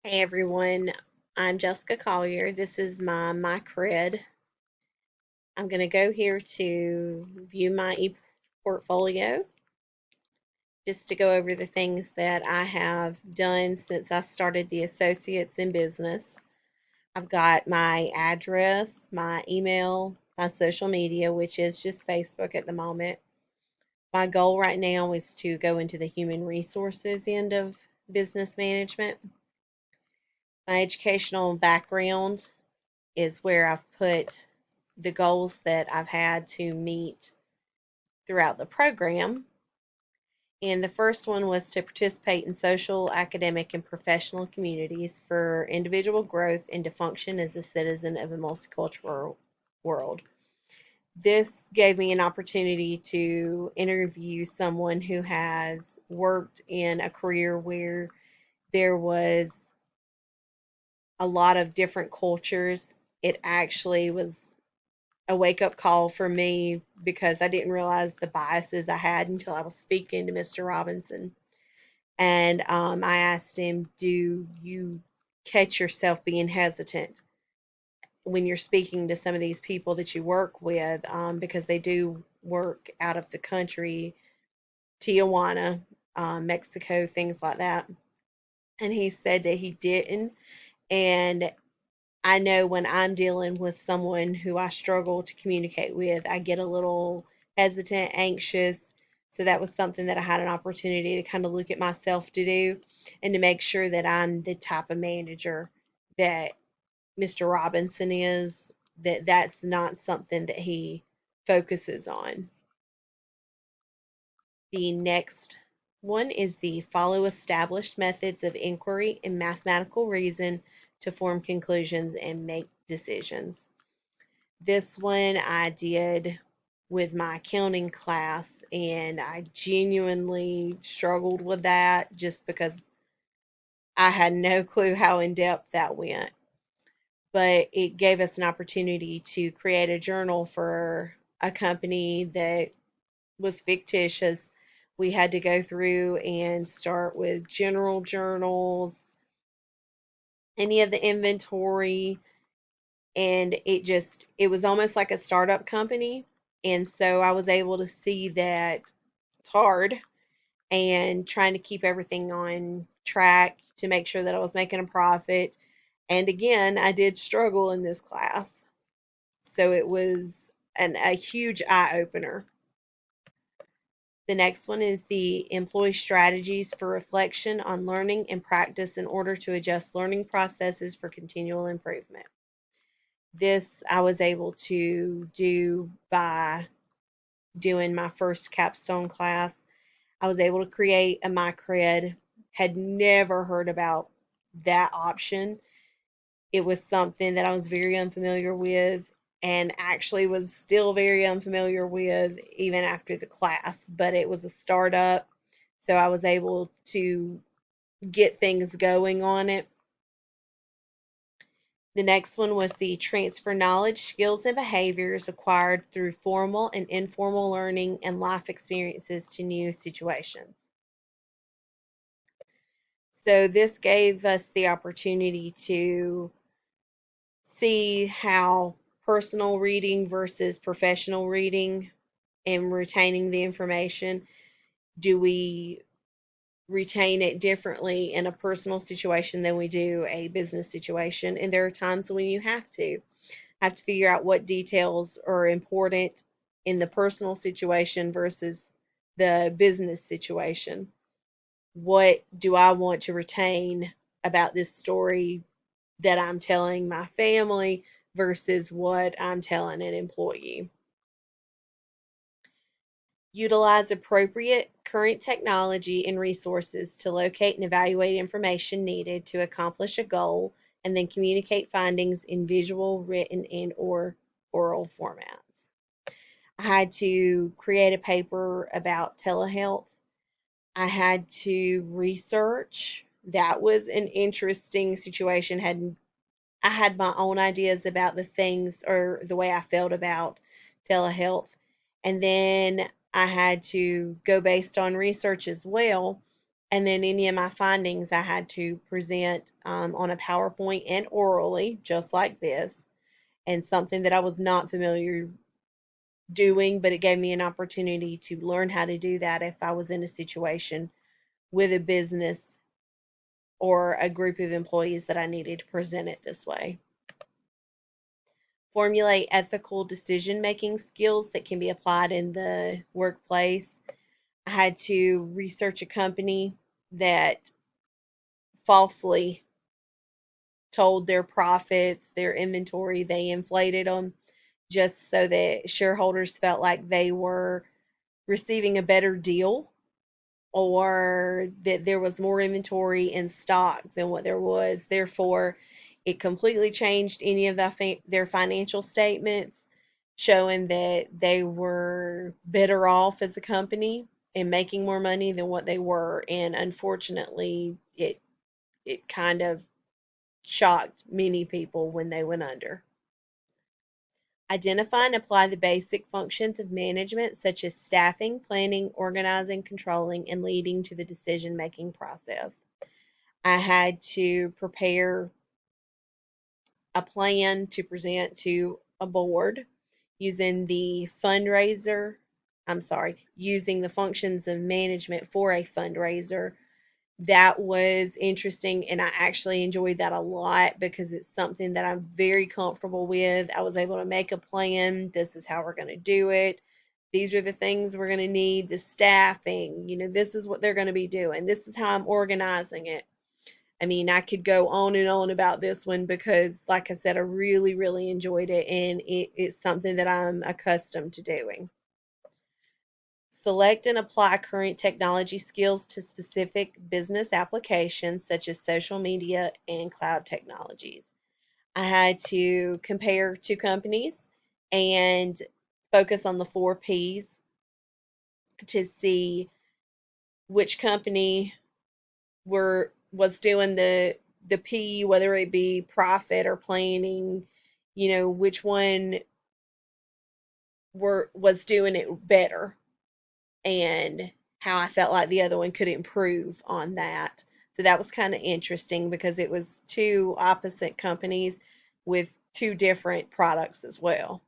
Hey everyone, I'm Jessica Collier. This is my cred. I'm going to go here to view my portfolio just to go over the things that I have done since I started the Associates in Business. I've got my address, my email, my social media, which is just Facebook at the moment. My goal right now is to go into the human resources end of business management. My educational background is where I've put the goals that I've had to meet throughout the program. And the first one was to participate in social, academic, and professional communities for individual growth and to function as a citizen of a multicultural world. This gave me an opportunity to interview someone who has worked in a career where there was a lot of different cultures. It actually was a wake up call for me because I didn't realize the biases I had until I was speaking to Mr. Robinson. And I asked him, do you catch yourself being hesitant when you're speaking to some of these people that you work with? Because they do work out of the country, Tijuana, Mexico, things like that. And he said that he didn't. And I know when I'm dealing with someone who I struggle to communicate with, I get a little hesitant, anxious. So that was something that I had an opportunity to kind of look at myself to do and to make sure that I'm the type of manager that Mr. Robinson is, that that's not something that he focuses on. The next one is the follow established methods of inquiry and mathematical reason to form conclusions and make decisions. This one I did with my accounting class, and I genuinely struggled with that just because I had no clue how in depth that went. But it gave us an opportunity to create a journal for a company that was fictitious. We had to go through and start with general journals, any of the inventory, and it was almost like a startup company. And so I was able to see that it's hard and trying to keep everything on track to make sure that I was making a profit. And again, I did struggle in this class. So it was a huge eye opener. The next one is the employ strategies for reflection on learning and practice in order to adjust learning processes for continual improvement. This I was able to do by doing my first capstone class. I was able to create a MyCred, had never heard about that option. It was something that I was very unfamiliar with and actually was still very unfamiliar with even after the class, but it was a startup. So I was able to get things going on it. The next one was the transfer knowledge, skills, and behaviors acquired through formal and informal learning and life experiences to new situations. So this gave us the opportunity to see how personal reading versus professional reading and retaining the information, do we retain it differently in a personal situation than we do a business situation? And there are times when you have to figure out what details are important in the personal situation versus the business situation. What do I want to retain about this story that I'm telling my family versus what I'm telling an employee? Utilize appropriate current technology and resources to locate and evaluate information needed to accomplish a goal, and then communicate findings in visual, written, and or oral formats. I had to create a paper about telehealth. I had to research. That was an interesting situation. I had my own ideas about the things or the way I felt about telehealth. And then I had to go based on research as well And then any of my findings I had to present on a PowerPoint and orally, just like this, and something that I was not familiar doing, but it gave me an opportunity to learn how to do that if I was in a situation with a business or a group of employees that I needed to present it this way. Formulate ethical decision making skills that can be applied in the workplace. I had to research a company that falsely told their profits, their inventory, they inflated them just so that shareholders felt like they were receiving a better deal or that there was more inventory in stock than what there was. Therefore, it completely changed any of their financial statements, showing that they were better off as a company and making more money than what they were. And unfortunately, it kind of shocked many people when they went under. Identify and apply the basic functions of management, such as staffing, planning, organizing, controlling, and leading to the decision making process. I had to prepare a plan to present to a board using the fundraiser, using the functions of management for a fundraiser. That was interesting, and I actually enjoyed that a lot because it's something that I'm very comfortable with. I was able to make a plan. This is how we're going to do it. These are the things we're going to need, the staffing, this is what they're going to be doing. This is how I'm organizing it. I mean, I could go on and on about this one because, like I said, I really, really enjoyed it, and it's something that I'm accustomed to doing. Select and apply current technology skills to specific business applications such as social media and cloud technologies. I had to compare two companies and focus on the 4 Ps to see which company was doing the P, whether it be profit or planning, which one was doing it better and how I felt like the other one could improve on that. So that was kind of interesting because it was two opposite companies with two different products as well.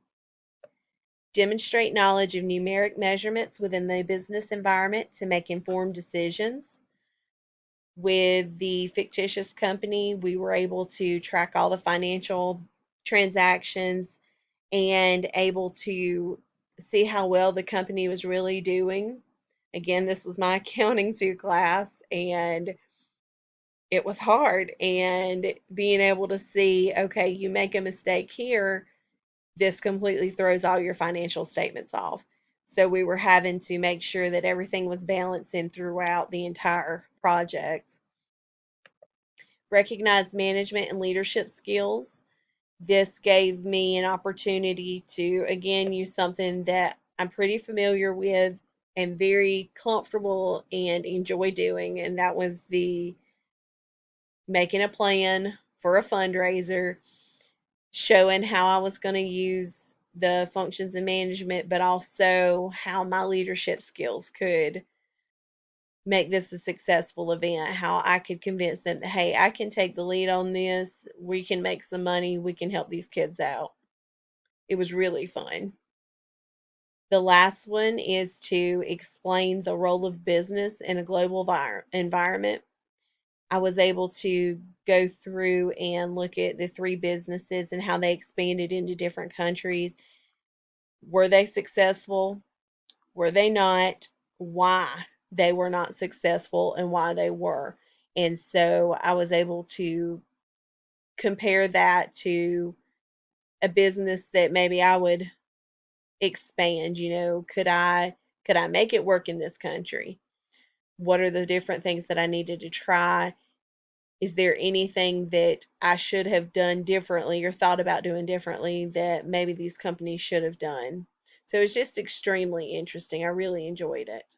Demonstrate knowledge of numeric measurements within the business environment to make informed decisions. With the fictitious company, we were able to track all the financial transactions and able to see how well the company was really doing. Again, this was my accounting 2 class, and it was hard. And being able to see, okay, you make a mistake here, this completely throws all your financial statements off. So we were having to make sure that everything was balancing throughout the entire project. Recognize management and leadership skills. This gave me an opportunity to, again, use something that I'm pretty familiar with and very comfortable and enjoy doing, and that was the making a plan for a fundraiser, showing how I was going to use the functions of management, but also how my leadership skills could make this a successful event, how I could convince them that, hey, I can take the lead on this, we can make some money, we can help these kids out. It was really fun. The last one is to explain the role of business in a global environment. I was able to go through and look at the 3 businesses and how they expanded into different countries. Were they successful? Were they not? Why they were not successful and why they were. And so I was able to compare that to a business that maybe I would expand. Could I make it work in this country? What are the different things that I needed to try? Is there anything that I should have done differently or thought about doing differently that maybe these companies should have done? So it's just extremely interesting. I really enjoyed it.